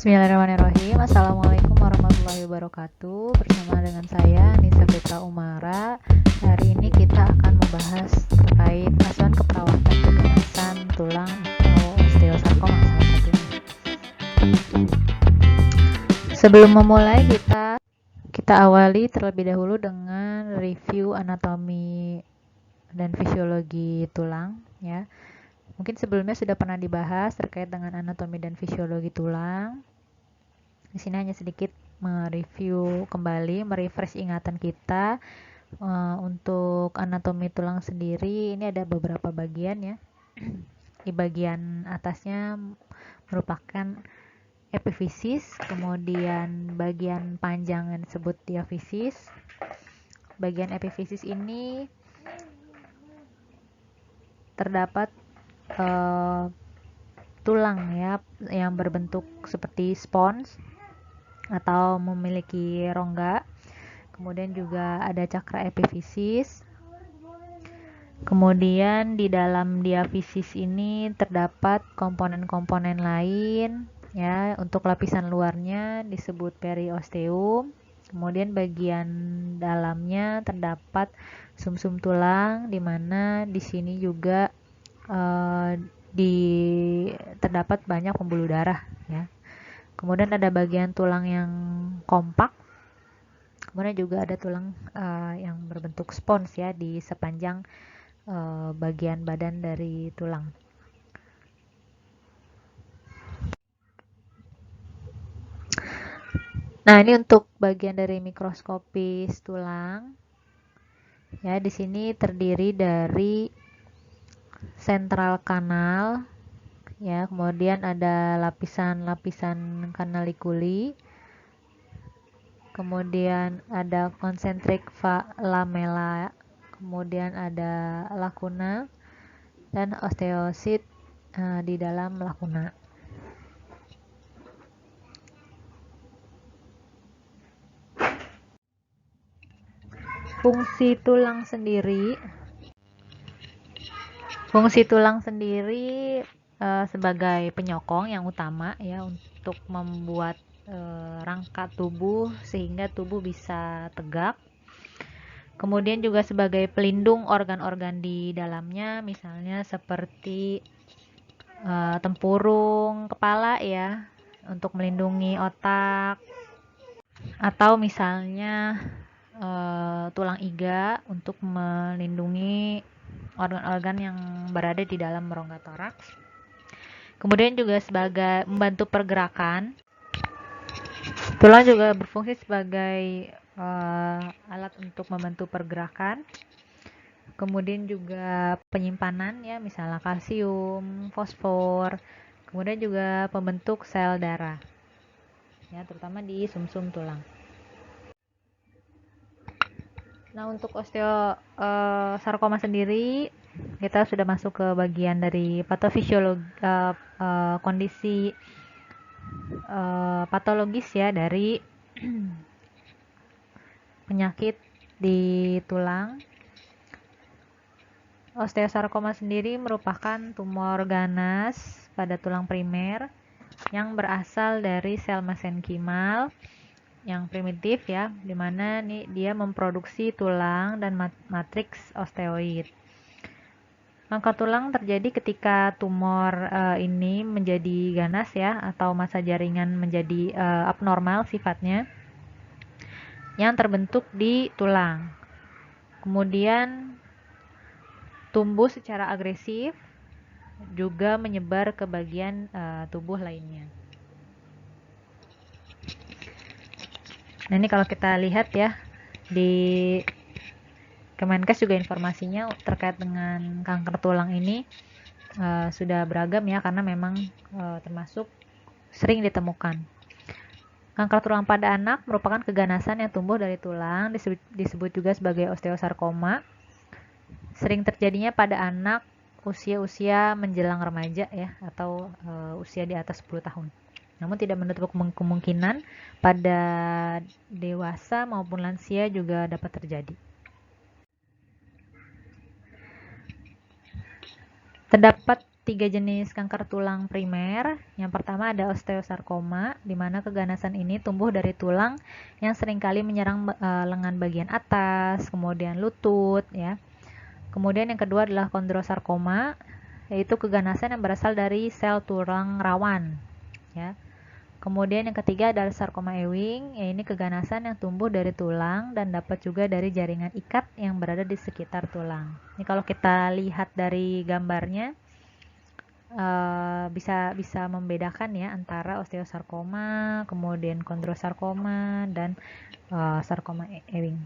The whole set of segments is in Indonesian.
Bismillahirrahmanirrahim. Assalamualaikum warahmatullahi wabarakatuh. Bersama dengan saya Nisa Petra Umara. Hari ini kita akan membahas terkait asuhan keperawatan keganasan tulang atau osteosarkoma salah satunya. Sebelum memulai kita awali terlebih dahulu dengan review anatomi dan fisiologi tulang ya. Mungkin sebelumnya sudah pernah dibahas terkait dengan anatomi dan fisiologi tulang. Di sini hanya sedikit mereview kembali, merefresh ingatan kita. Untuk anatomi tulang sendiri ini ada beberapa bagian ya. Di bagian atasnya merupakan epifisis, kemudian bagian panjang yang disebut diafisis. Bagian epifisis ini terdapat tulang ya yang berbentuk seperti spons atau memiliki rongga. Kemudian juga ada cakra epifisis. Kemudian di dalam diafisis ini terdapat komponen-komponen lain ya. Untuk lapisan luarnya disebut periosteum. Kemudian bagian dalamnya terdapat sumsum tulang, di mana di sini juga terdapat banyak pembuluh darah ya. Kemudian ada bagian tulang yang kompak. Kemudian juga ada tulang yang berbentuk spons ya di sepanjang bagian badan dari tulang. Nah, ini untuk bagian dari mikroskopis tulang. Ya, di sini terdiri dari sentral kanal ya, kemudian ada lapisan-lapisan kanalikuli, kemudian ada konsentrik lamella, kemudian ada lakuna dan osteosit di dalam lakuna. Fungsi tulang sendiri sebagai penyokong yang utama ya untuk membuat rangka tubuh sehingga tubuh bisa tegak. Kemudian juga sebagai pelindung organ-organ di dalamnya, misalnya seperti tempurung kepala ya, untuk melindungi otak, atau misalnya tulang iga untuk melindungi organ-organ yang berada di dalam rongga toraks. Kemudian juga sebagai membantu pergerakan. Tulang juga berfungsi sebagai alat untuk membantu pergerakan. Kemudian juga penyimpanan ya, misalnya kalsium, fosfor. Kemudian juga pembentuk sel darah. Ya, terutama di sumsum tulang. Nah, untuk osteosarkoma sendiri kita sudah masuk ke bagian dari patofisiologi, kondisi patologis ya dari penyakit di tulang. Osteosarkoma sendiri merupakan tumor ganas pada tulang primer yang berasal dari sel mesenkimal yang primitif ya, dimana nih dia memproduksi tulang dan matriks osteoid. Kanker tulang terjadi ketika tumor ini menjadi ganas ya, atau massa jaringan menjadi abnormal sifatnya yang terbentuk di tulang. Kemudian tumbuh secara agresif, juga menyebar ke bagian tubuh lainnya. Nah, ini kalau kita lihat ya di Kemenkes juga informasinya terkait dengan kanker tulang ini sudah beragam ya, karena memang termasuk sering ditemukan. Kanker tulang pada anak merupakan keganasan yang tumbuh dari tulang, disebut juga sebagai osteosarkoma. Sering terjadinya pada anak usia-usia menjelang remaja ya, atau usia di atas 10 tahun. Namun tidak menutup kemungkinan pada dewasa maupun lansia juga dapat terjadi. Terdapat 3 jenis kanker tulang primer. Yang pertama ada osteosarkoma, di mana keganasan ini tumbuh dari tulang yang seringkali menyerang lengan bagian atas, kemudian lutut, ya. Kemudian yang kedua adalah kondrosarkoma, yaitu keganasan yang berasal dari sel tulang rawan, ya. Kemudian yang ketiga adalah sarkoma Ewing, yaitu keganasan yang tumbuh dari tulang dan dapat juga dari jaringan ikat yang berada di sekitar tulang. Ini kalau kita lihat dari gambarnya bisa membedakan ya antara osteosarkoma, kemudian kondrosarkoma dan sarkoma Ewing.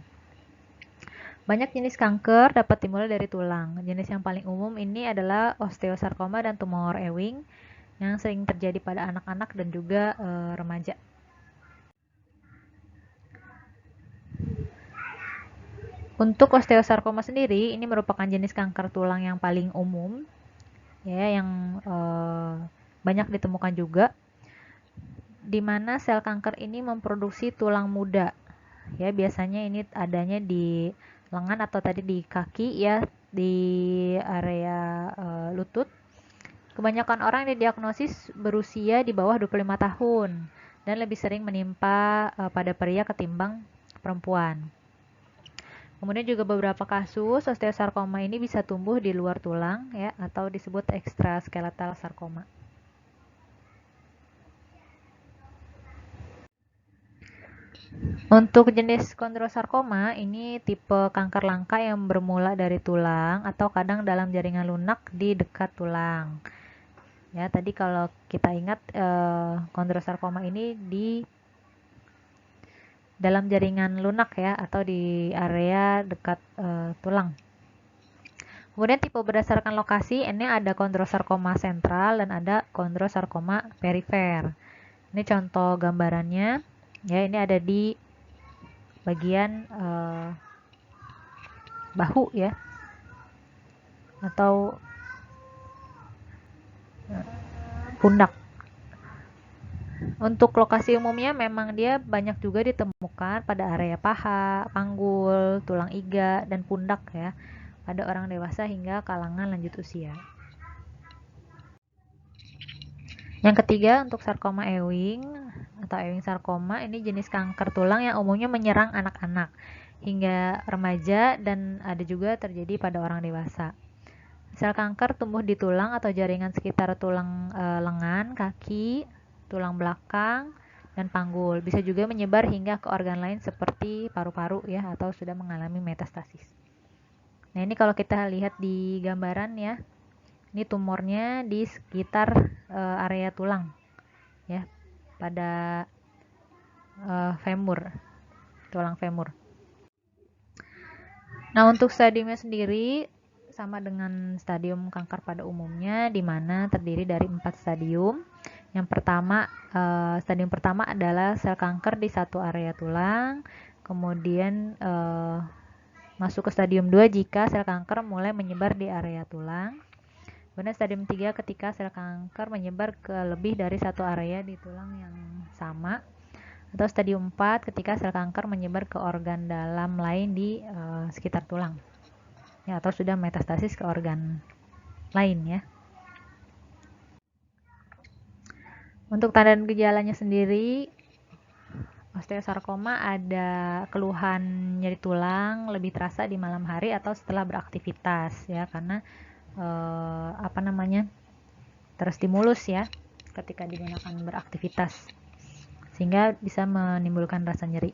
Banyak jenis kanker dapat dimulai dari tulang. Jenis yang paling umum ini adalah osteosarkoma dan tumor Ewing yang sering terjadi pada anak-anak dan juga remaja. Untuk osteosarkoma sendiri, ini merupakan jenis kanker tulang yang paling umum, ya, yang banyak ditemukan juga, di mana sel kanker ini memproduksi tulang muda. Ya, biasanya ini adanya di lengan atau tadi di kaki, ya, di area lutut. Kebanyakan orang yang didiagnosis berusia di bawah 25 tahun dan lebih sering menimpa pada pria ketimbang perempuan. Kemudian juga beberapa kasus osteosarkoma ini bisa tumbuh di luar tulang, ya, atau disebut extraskeletal sarkoma. Untuk jenis kondrosarkoma, ini tipe kanker langka yang bermula dari tulang atau kadang dalam jaringan lunak di dekat tulang. Ya, tadi kalau kita ingat kondrosarkoma ini di dalam jaringan lunak, ya, atau di area dekat tulang. Kemudian tipe berdasarkan lokasi, ini ada kondrosarkoma sentral dan ada kondrosarkoma perifer. Ini contoh gambarannya, ya, ini ada di bagian bahu, ya, atau pundak. Untuk lokasi umumnya memang dia banyak juga ditemukan pada area paha, panggul, tulang iga, dan pundak, ya, pada orang dewasa hingga kalangan lanjut usia. Yang ketiga untuk sarkoma Ewing atau Ewing sarkoma, ini jenis kanker tulang yang umumnya menyerang anak-anak hingga remaja dan ada juga terjadi pada orang dewasa. Sel kanker tumbuh di tulang atau jaringan sekitar tulang lengan, kaki, tulang belakang, dan panggul. Bisa juga menyebar hingga ke organ lain seperti paru-paru, ya, atau sudah mengalami metastasis. Nah, ini kalau kita lihat di gambaran, ya, ini tumornya di sekitar area tulang, ya, pada femur, tulang femur. Nah, untuk stadiumnya sendiri sama dengan stadium kanker pada umumnya, di mana terdiri dari 4 stadium. Yang pertama, stadium pertama adalah sel kanker di satu area tulang, kemudian masuk ke stadium 2 jika sel kanker mulai menyebar di area tulang. Kemudian stadium 3 ketika sel kanker menyebar ke lebih dari satu area di tulang yang sama. Atau stadium 4 ketika sel kanker menyebar ke organ dalam lain di sekitar tulang. Ya, atau sudah metastasis ke organ lain, ya. Untuk tanda dan gejalanya sendiri, osteosarkoma ada keluhan nyeri tulang lebih terasa di malam hari atau setelah beraktivitas, ya, karena terstimulus, ya, ketika digunakan beraktivitas sehingga bisa menimbulkan rasa nyeri.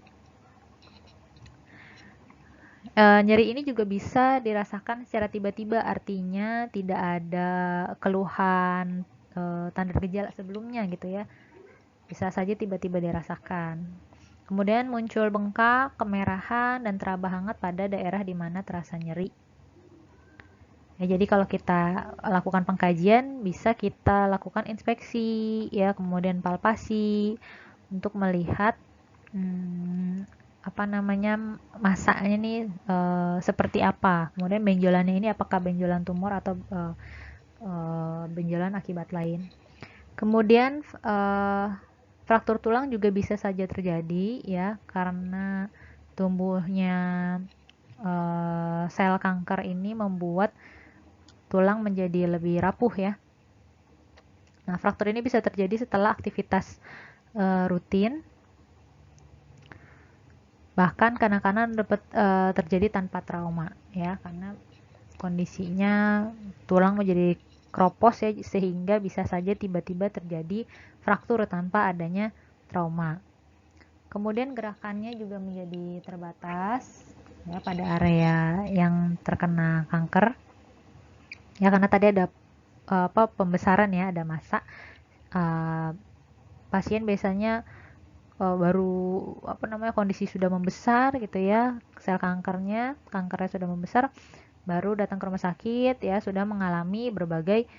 Nyeri ini juga bisa dirasakan secara tiba-tiba, artinya tidak ada keluhan tanda gejala sebelumnya, gitu, ya, bisa saja tiba-tiba dirasakan. Kemudian muncul bengkak, kemerahan, dan teraba hangat pada daerah di mana terasa nyeri. Ya, jadi kalau kita lakukan pengkajian, bisa kita lakukan inspeksi, ya, kemudian palpasi untuk melihat masanya nih seperti apa. Kemudian benjolannya ini apakah benjolan tumor atau benjolan akibat lain. Kemudian fraktur tulang juga bisa saja terjadi, ya, karena tumbuhnya sel kanker ini membuat tulang menjadi lebih rapuh, ya. Nah, fraktur ini bisa terjadi setelah aktivitas rutin, bahkan kadang-kadang dapat terjadi tanpa trauma ya, karena kondisinya tulang menjadi kropos ya, sehingga bisa saja tiba-tiba terjadi fraktur tanpa adanya trauma. Kemudian gerakannya juga menjadi terbatas ya pada area yang terkena kanker. Ya, karena tadi ada pembesaran ya, ada massa. Pasien biasanya baru kondisi sudah membesar gitu ya, kankernya sudah membesar, baru datang ke rumah sakit ya, sudah mengalami berbagai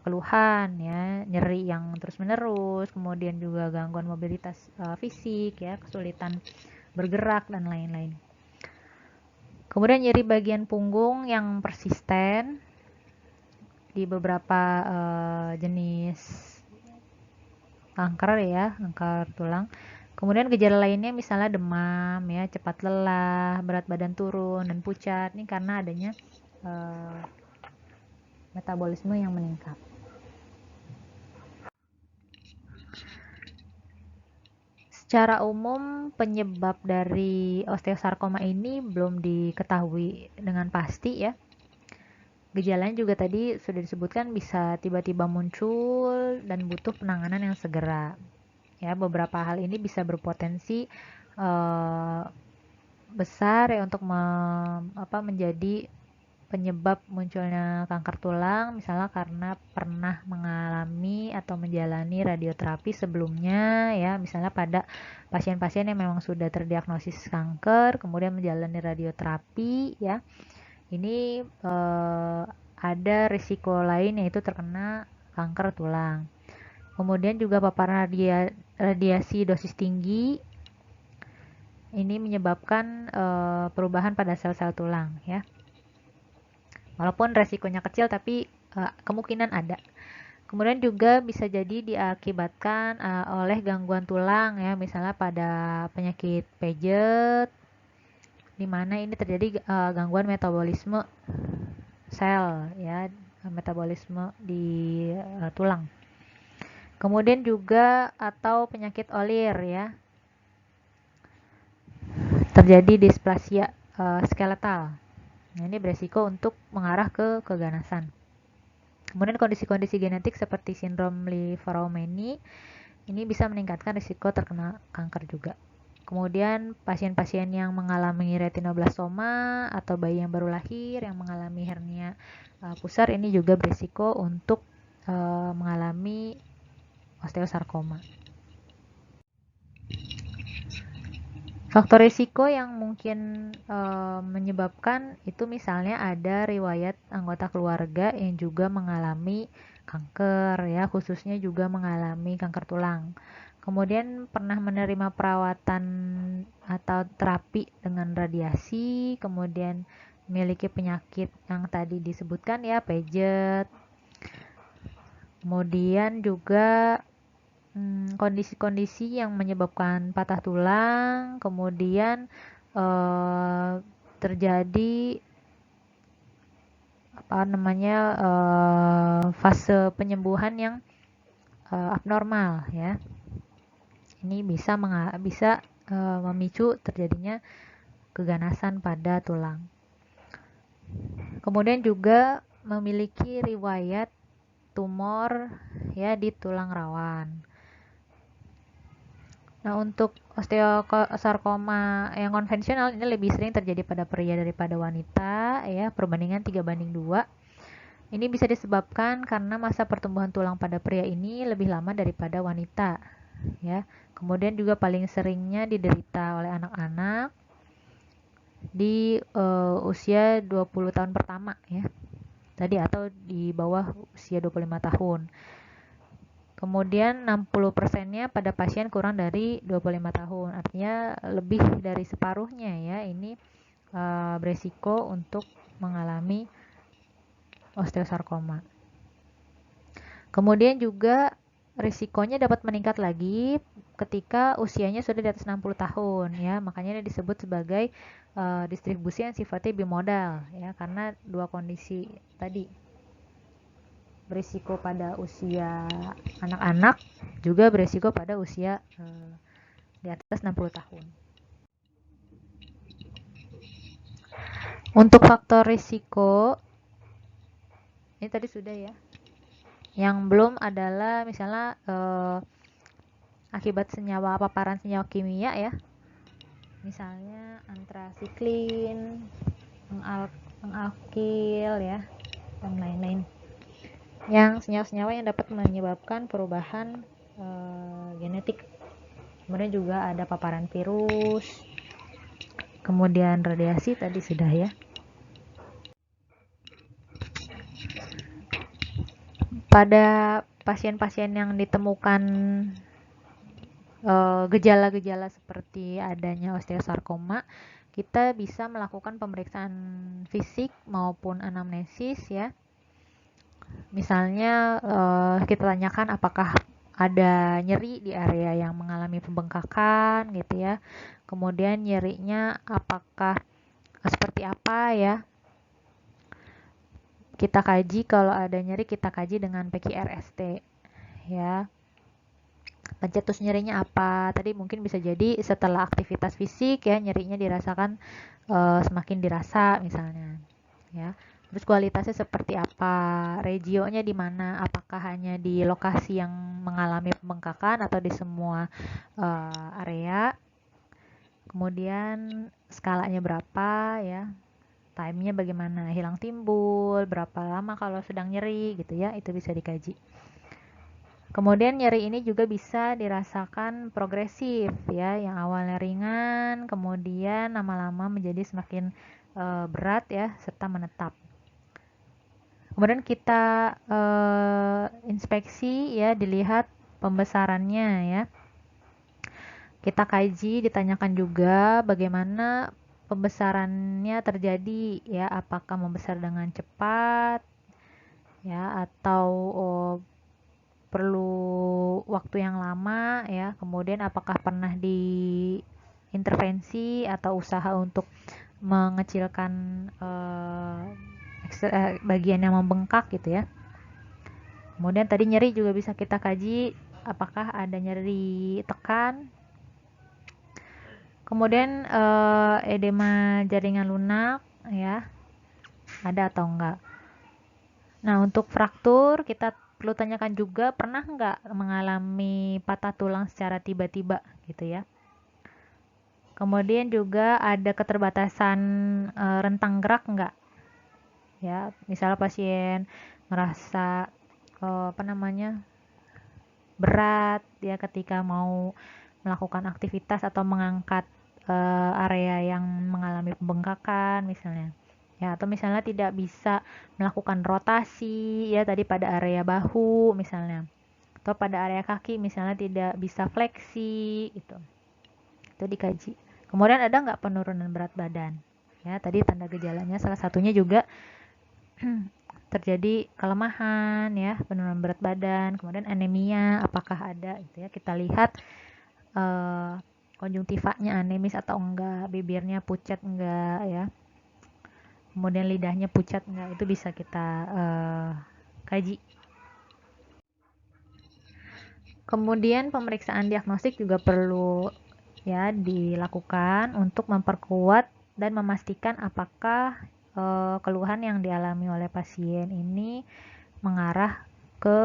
keluhan ya, nyeri yang terus menerus, kemudian juga gangguan mobilitas fisik ya, kesulitan bergerak dan lain-lain. Kemudian nyeri bagian punggung yang persisten di beberapa jenis kanker ya, kanker tulang. Kemudian gejala lainnya misalnya demam ya, cepat lelah, berat badan turun dan pucat. Ini karena adanya metabolisme yang meningkat. Secara umum penyebab dari osteosarkoma ini belum diketahui dengan pasti ya. Gejalanya juga tadi sudah disebutkan bisa tiba-tiba muncul dan butuh penanganan yang segera. Ya, beberapa hal ini bisa berpotensi besar ya untuk menjadi penyebab munculnya kanker tulang, misalnya karena pernah mengalami atau menjalani radioterapi sebelumnya ya, misalnya pada pasien-pasien yang memang sudah terdiagnosis kanker kemudian menjalani radioterapi ya, ini ada risiko lain yaitu terkena kanker tulang. Kemudian juga paparan radiasi dosis tinggi ini menyebabkan perubahan pada sel-sel tulang ya. Walaupun resikonya kecil tapi kemungkinan ada. Kemudian juga bisa jadi diakibatkan oleh gangguan tulang ya, misalnya pada penyakit Paget, di mana ini terjadi gangguan metabolisme sel ya, metabolisme di tulang. Kemudian juga atau penyakit Olir ya, terjadi displasia skeletal. Nah, ini beresiko untuk mengarah ke keganasan. Kemudian kondisi-kondisi genetik seperti sindrom Li-Fraumeni ini bisa meningkatkan risiko terkena kanker juga. Kemudian pasien-pasien yang mengalami retinoblastoma atau bayi yang baru lahir yang mengalami hernia pusar ini juga berisiko untuk mengalami osteosarkoma. Faktor risiko yang mungkin menyebabkan itu misalnya ada riwayat anggota keluarga yang juga mengalami kanker ya, khususnya juga mengalami kanker tulang. Kemudian pernah menerima perawatan atau terapi dengan radiasi, kemudian memiliki penyakit yang tadi disebutkan ya, Paget. Kemudian juga kondisi-kondisi yang menyebabkan patah tulang, kemudian terjadi fase penyembuhan yang abnormal ya. Ini bisa memicu terjadinya keganasan pada tulang. Kemudian juga memiliki riwayat tumor ya di tulang rawan. Nah, untuk osteosarkoma yang konvensional ini lebih sering terjadi pada pria daripada wanita ya, perbandingan 3:2. Ini bisa disebabkan karena masa pertumbuhan tulang pada pria ini lebih lama daripada wanita ya. Kemudian juga paling seringnya diderita oleh anak-anak di usia 20 tahun pertama ya. Tadi atau di bawah usia 25 tahun. Kemudian 60%-nya pada pasien kurang dari 25 tahun. Artinya lebih dari separuhnya ya, ini beresiko untuk mengalami osteosarkoma. Kemudian juga risikonya dapat meningkat lagi ketika usianya sudah di atas 60 tahun ya. Makanya ini disebut sebagai distribusi yang sifatnya bimodal ya, karena dua kondisi tadi. berisiko pada usia anak-anak, juga berisiko pada usia di atas 60 tahun. Untuk faktor risiko, ini tadi sudah ya. Yang belum adalah misalnya akibat paparan senyawa kimia ya. Misalnya antrasiklin, pengalkil ya, dan lain-lain. Yang senyawa-senyawa yang dapat menyebabkan perubahan genetik. Kemudian juga ada paparan virus, kemudian radiasi tadi sudah ya. Pada pasien-pasien yang ditemukan gejala-gejala seperti adanya osteosarkoma, kita bisa melakukan pemeriksaan fisik maupun anamnesis ya. Misalnya kita tanyakan apakah ada nyeri di area yang mengalami pembengkakan gitu ya. Kemudian nyerinya apakah seperti apa ya. Kita kaji, kalau ada nyeri kita kaji dengan PQRST ya. Pencetus nyerinya apa? Tadi mungkin bisa jadi setelah aktivitas fisik ya, nyerinya dirasakan semakin dirasa misalnya ya. Terus kualitasnya seperti apa? Regionya di mana? Apakah hanya di lokasi yang mengalami pembengkakan atau di semua area? Kemudian skalanya berapa ya? Time-nya bagaimana? Hilang timbul, berapa lama kalau sedang nyeri gitu ya, itu bisa dikaji. Kemudian nyeri ini juga bisa dirasakan progresif ya, yang awalnya ringan, kemudian lama-lama menjadi semakin berat ya, serta menetap. Kemudian kita inspeksi ya, dilihat pembesarannya ya. Kita kaji, ditanyakan juga bagaimana pembesarannya terjadi ya, apakah membesar dengan cepat ya, atau perlu waktu yang lama ya. Kemudian apakah pernah diintervensi atau usaha untuk mengecilkan bagian yang membengkak gitu ya. Kemudian tadi nyeri juga bisa kita kaji, apakah ada nyeri tekan. Kemudian edema jaringan lunak ya, ada atau enggak. Nah, untuk fraktur kita perlu tanyakan juga, pernah nggak mengalami patah tulang secara tiba-tiba gitu ya. Kemudian juga ada keterbatasan rentang gerak nggak ya, misalnya pasien merasa berat ya ketika mau melakukan aktivitas atau mengangkat area yang mengalami pembengkakan misalnya ya, atau misalnya tidak bisa melakukan rotasi ya tadi pada area bahu misalnya, atau pada area kaki misalnya tidak bisa fleksi gitu, itu dikaji. Kemudian ada nggak penurunan berat badan ya, tadi tanda gejalanya salah satunya juga terjadi kelemahan ya, penurunan berat badan, kemudian anemia apakah ada gitu ya, kita lihat konjungtivanya anemis atau enggak, bibirnya pucat enggak ya, kemudian lidahnya pucat enggak, itu bisa kita kaji. Kemudian pemeriksaan diagnostik juga perlu ya dilakukan untuk memperkuat dan memastikan apakah keluhan yang dialami oleh pasien ini mengarah ke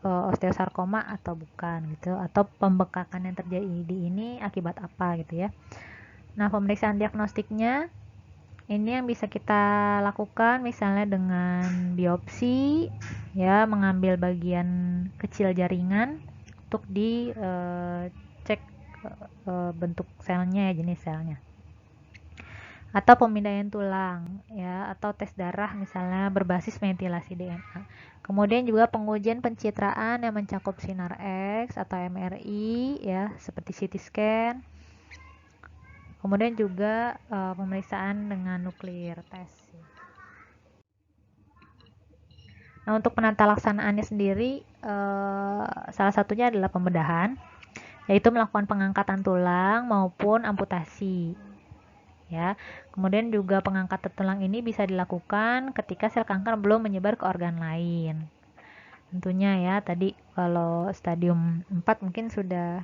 osteosarkoma atau bukan gitu, atau pembengkakan yang terjadi ini akibat apa gitu ya. Nah, pemeriksaan diagnostiknya ini yang bisa kita lakukan misalnya dengan biopsi ya, mengambil bagian kecil jaringan untuk dicek bentuk selnya ya, jenis selnya, atau pemindaian tulang ya, atau tes darah misalnya berbasis ventilasi DNA. Kemudian juga pengujian pencitraan yang mencakup sinar X atau MRI ya, seperti CT scan. Kemudian juga pemeriksaan dengan nuklir test. Nah, untuk penata laksanaannya sendiri salah satunya adalah pembedahan, yaitu melakukan pengangkatan tulang maupun amputasi. ya. Kemudian juga pengangkatan tulang ini bisa dilakukan ketika sel kanker belum menyebar ke organ lain. Tentunya ya, tadi kalau stadium 4 mungkin sudah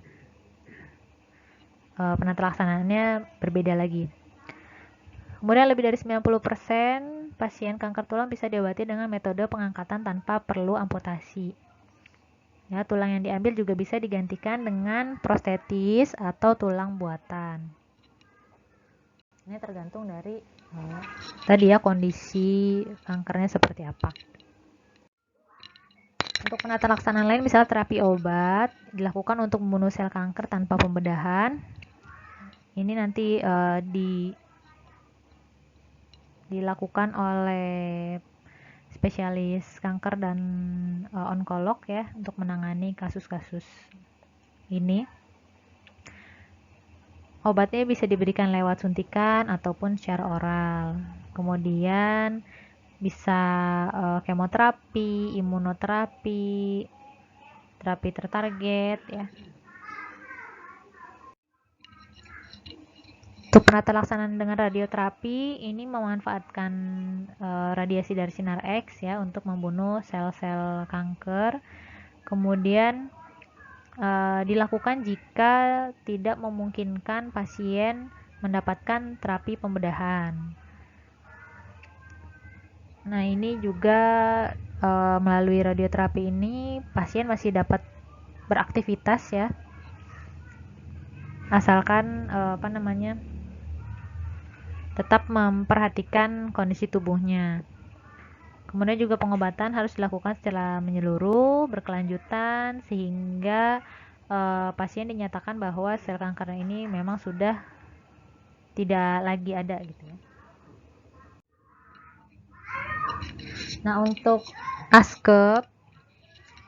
penata laksanaannya berbeda lagi. Kemudian lebih dari 90% pasien kanker tulang bisa diobati dengan metode pengangkatan tanpa perlu amputasi. Ya, tulang yang diambil juga bisa digantikan dengan prostetis atau tulang buatan. Ini tergantung dari tadi ya kondisi kankernya seperti apa. Untuk penata laksanaan lain misalnya terapi obat dilakukan untuk membunuh sel kanker tanpa pembedahan. Ini nanti dilakukan oleh spesialis kanker dan onkolog ya untuk menangani kasus-kasus ini. Obatnya bisa diberikan lewat suntikan ataupun secara oral. Kemudian bisa kemoterapi, imunoterapi, terapi tertarget ya. Untuk penata laksanaan dengan radioterapi ini memanfaatkan radiasi dari sinar X ya untuk membunuh sel-sel kanker. Kemudian dilakukan jika tidak memungkinkan pasien mendapatkan terapi pembedahan. Nah, ini juga melalui radioterapi ini pasien masih dapat beraktivitas ya. Asalkan tetap memperhatikan kondisi tubuhnya. Kemudian juga pengobatan harus dilakukan secara menyeluruh, berkelanjutan sehingga pasien dinyatakan bahwa sel kanker ini memang sudah tidak lagi ada gitu ya. Nah, untuk ASKEP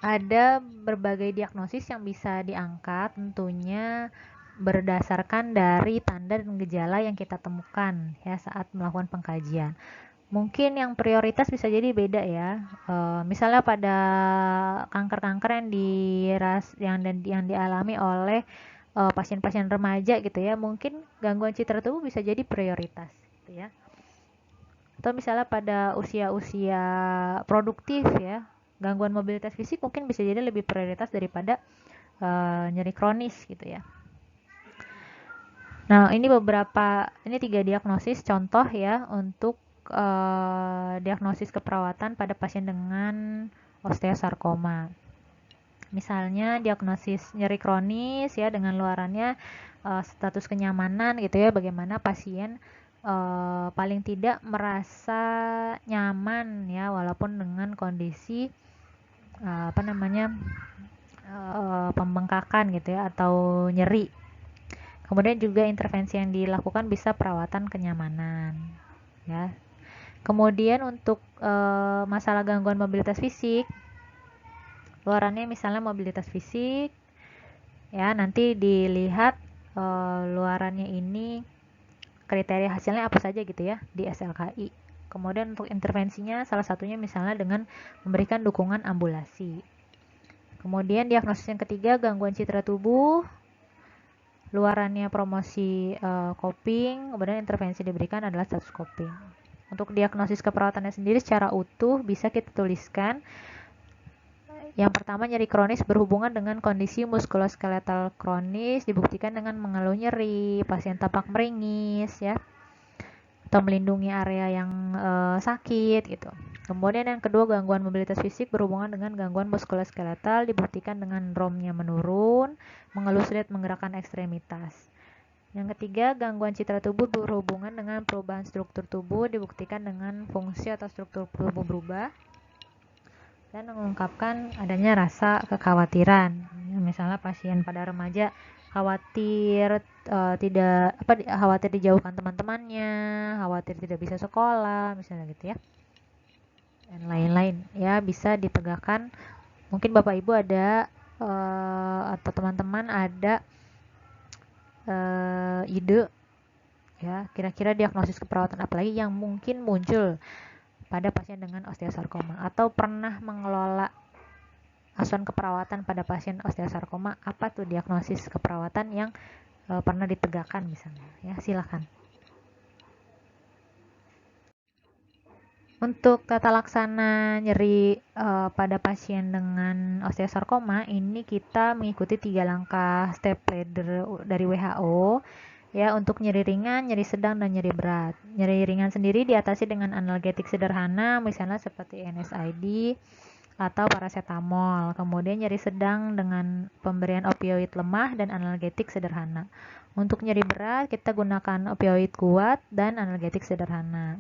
ada berbagai diagnosis yang bisa diangkat tentunya berdasarkan dari tanda dan gejala yang kita temukan ya saat melakukan pengkajian. Mungkin yang prioritas bisa jadi beda ya. Misalnya pada kanker-kanker yang dialami oleh pasien-pasien remaja gitu ya, mungkin gangguan citra tubuh bisa jadi prioritas gitu ya. Atau misalnya pada usia-usia produktif ya, gangguan mobilitas fisik mungkin bisa jadi lebih prioritas daripada nyeri kronis gitu ya. Nah, ini 3 diagnosis contoh ya untuk diagnosis keperawatan pada pasien dengan osteosarkoma. Misalnya diagnosis nyeri kronis ya dengan luarannya status kenyamanan gitu ya, bagaimana pasien paling tidak merasa nyaman ya walaupun dengan kondisi pembengkakan gitu ya atau nyeri. Kemudian juga intervensi yang dilakukan bisa perawatan kenyamanan ya. Kemudian untuk masalah gangguan mobilitas fisik, luarannya misalnya mobilitas fisik ya, nanti dilihat luarannya ini kriteria hasilnya apa saja gitu ya di SLKI. Kemudian untuk intervensinya salah satunya misalnya dengan memberikan dukungan ambulasi. Kemudian diagnosis yang ketiga gangguan citra tubuh, luarannya promosi coping, kemudian intervensi diberikan adalah status coping. Untuk diagnosis keperawatannya sendiri secara utuh bisa kita tuliskan. Yang pertama, nyeri kronis berhubungan dengan kondisi muskuloskeletal kronis dibuktikan dengan mengeluh nyeri, pasien tampak meringis ya, atau melindungi area yang sakit gitu. Kemudian yang kedua, gangguan mobilitas fisik berhubungan dengan gangguan muskuloskeletal dibuktikan dengan ROM-nya menurun, mengeluh sulit menggerakkan ekstremitas. Yang ketiga, gangguan citra tubuh berhubungan dengan perubahan struktur tubuh dibuktikan dengan fungsi atau struktur tubuh berubah dan mengungkapkan adanya rasa kekhawatiran. Misalnya pasien pada remaja khawatir khawatir dijauhkan teman-temannya, khawatir tidak bisa sekolah, misalnya gitu ya. Dan lain-lain ya, bisa ditegakkan. Mungkin Bapak Ibu ada atau teman-teman ada ide ya, kira-kira diagnosis keperawatan apa lagi yang mungkin muncul pada pasien dengan osteosarkoma, atau pernah mengelola asuhan keperawatan pada pasien osteosarkoma, apa tuh diagnosis keperawatan yang pernah ditegakkan misalnya ya, silakan. Untuk tata laksana nyeri pada pasien dengan osteosarkoma ini kita mengikuti 3 langkah step ladder dari WHO ya, untuk nyeri ringan, nyeri sedang, dan nyeri berat. Nyeri ringan sendiri diatasi dengan analgetik sederhana misalnya seperti NSAID atau paracetamol. Kemudian nyeri sedang dengan pemberian opioid lemah dan analgetik sederhana. Untuk nyeri berat kita gunakan opioid kuat dan analgetik sederhana.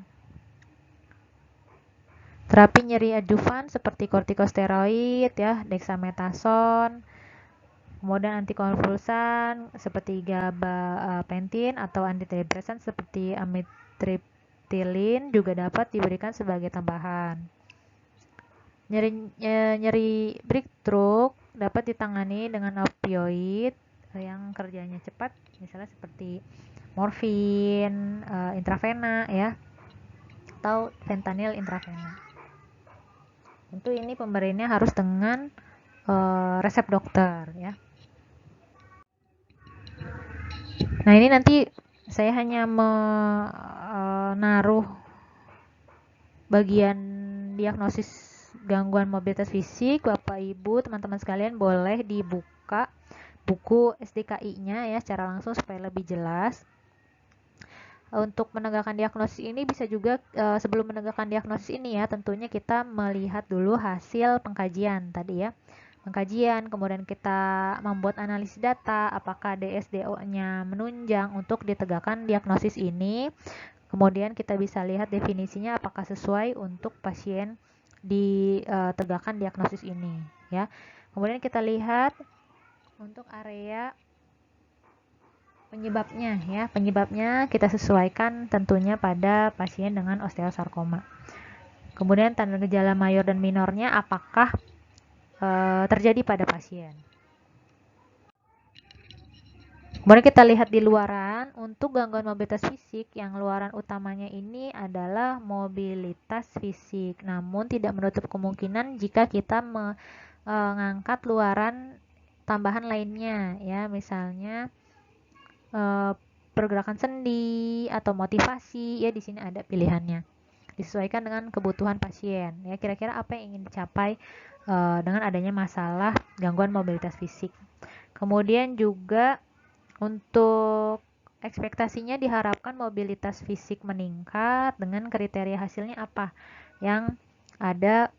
Terapi nyeri adjuvan seperti kortikosteroid ya, dexamethasone, kemudian antikonvulsan seperti gabapentin atau antidepresan seperti amitriptilin juga dapat diberikan sebagai tambahan. Nyeri breakthrough dapat ditangani dengan opioid yang kerjanya cepat, misalnya seperti morfin intravena ya, atau fentanyl intravena. Tentu ini pemberiannya harus dengan resep dokter ya. Nah, ini nanti saya hanya menaruh bagian diagnosis gangguan mobilitas fisik. Bapak Ibu, teman-teman sekalian boleh dibuka buku SDKI-nya ya secara langsung supaya lebih jelas. Untuk menegakkan diagnosis ini bisa juga sebelum menegakkan diagnosis ini ya, tentunya kita melihat dulu hasil pengkajian tadi ya. Pengkajian, kemudian kita membuat analisis data, apakah DSDO-nya menunjang untuk ditegakkan diagnosis ini. Kemudian kita bisa lihat definisinya apakah sesuai untuk pasien ditegakkan diagnosis ini ya. Kemudian kita lihat untuk area penyebabnya ya. Penyebabnya kita sesuaikan tentunya pada pasien dengan osteosarkoma. Kemudian tanda gejala mayor dan minornya apakah terjadi pada pasien. Kemudian kita lihat di luaran, untuk gangguan mobilitas fisik yang luaran utamanya ini adalah mobilitas fisik, namun tidak menutup kemungkinan jika kita mengangkat luaran tambahan lainnya ya, misalnya pergerakan sendi atau motivasi ya, di sini ada pilihannya. Disesuaikan dengan kebutuhan pasien ya, kira-kira apa yang ingin dicapai dengan adanya masalah gangguan mobilitas fisik. Kemudian juga untuk ekspektasinya diharapkan mobilitas fisik meningkat dengan kriteria hasilnya apa yang ada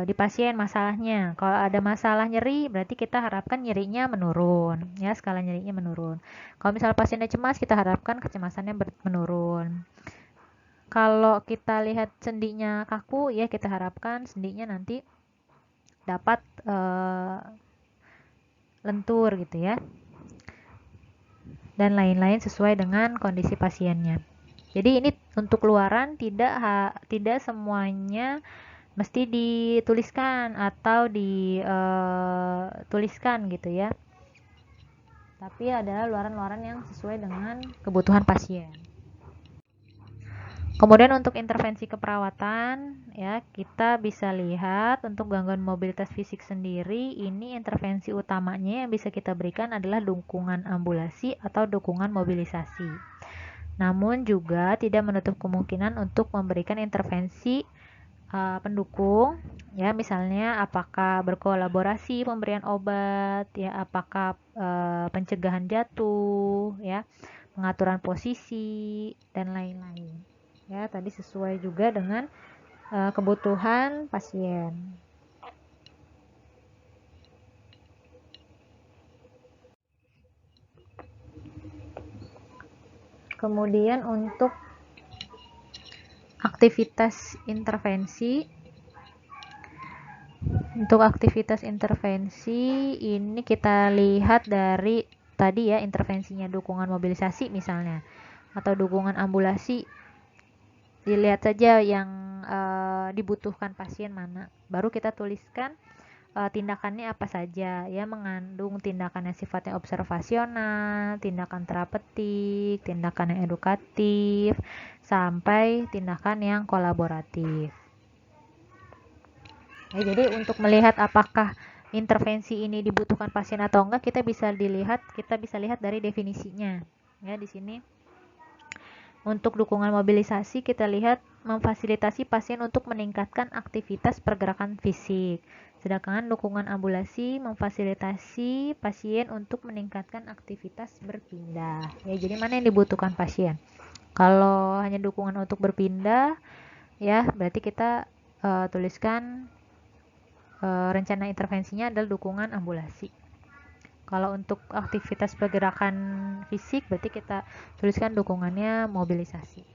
di pasien masalahnya. Kalau ada masalah nyeri berarti kita harapkan nyerinya menurun ya, skala nyerinya menurun. Kalau misalnya pasiennya cemas, kita harapkan kecemasannya menurun. Kalau kita lihat sendinya kaku ya, kita harapkan sendinya nanti dapat lentur gitu ya, dan lain-lain sesuai dengan kondisi pasiennya. Jadi ini untuk luaran tidak semuanya mesti dituliskan atau dituliskan gitu ya, tapi adalah luaran-luaran yang sesuai dengan kebutuhan pasien. Kemudian untuk intervensi keperawatan ya, kita bisa lihat untuk gangguan mobilitas fisik sendiri ini intervensi utamanya yang bisa kita berikan adalah dukungan ambulasi atau dukungan mobilisasi. Namun juga tidak menutup kemungkinan untuk memberikan intervensi pendukung ya, misalnya apakah berkolaborasi pemberian obat ya, apakah pencegahan jatuh ya, pengaturan posisi dan lain-lain ya, tadi sesuai juga dengan kebutuhan pasien. Kemudian untuk aktivitas intervensi, ini kita lihat dari tadi ya, intervensinya dukungan mobilisasi misalnya atau dukungan ambulasi, dilihat saja yang dibutuhkan pasien mana, baru kita tuliskan tindakannya apa saja ya, mengandung tindakan yang sifatnya observasional, tindakan terapeutik, tindakan yang edukatif, sampai tindakan yang kolaboratif ya. Jadi untuk melihat apakah intervensi ini dibutuhkan pasien atau enggak, kita bisa lihat dari definisinya ya. Di sini Untuk dukungan mobilisasi kita lihat memfasilitasi pasien untuk meningkatkan aktivitas pergerakan fisik. Sedangkan dukungan ambulasi memfasilitasi pasien untuk meningkatkan aktivitas berpindah. Ya, jadi mana yang dibutuhkan pasien? Kalau hanya dukungan untuk berpindah, ya berarti kita tuliskan rencana intervensinya adalah dukungan ambulasi. Kalau untuk aktivitas pergerakan fisik berarti kita tuliskan dukungannya mobilisasi.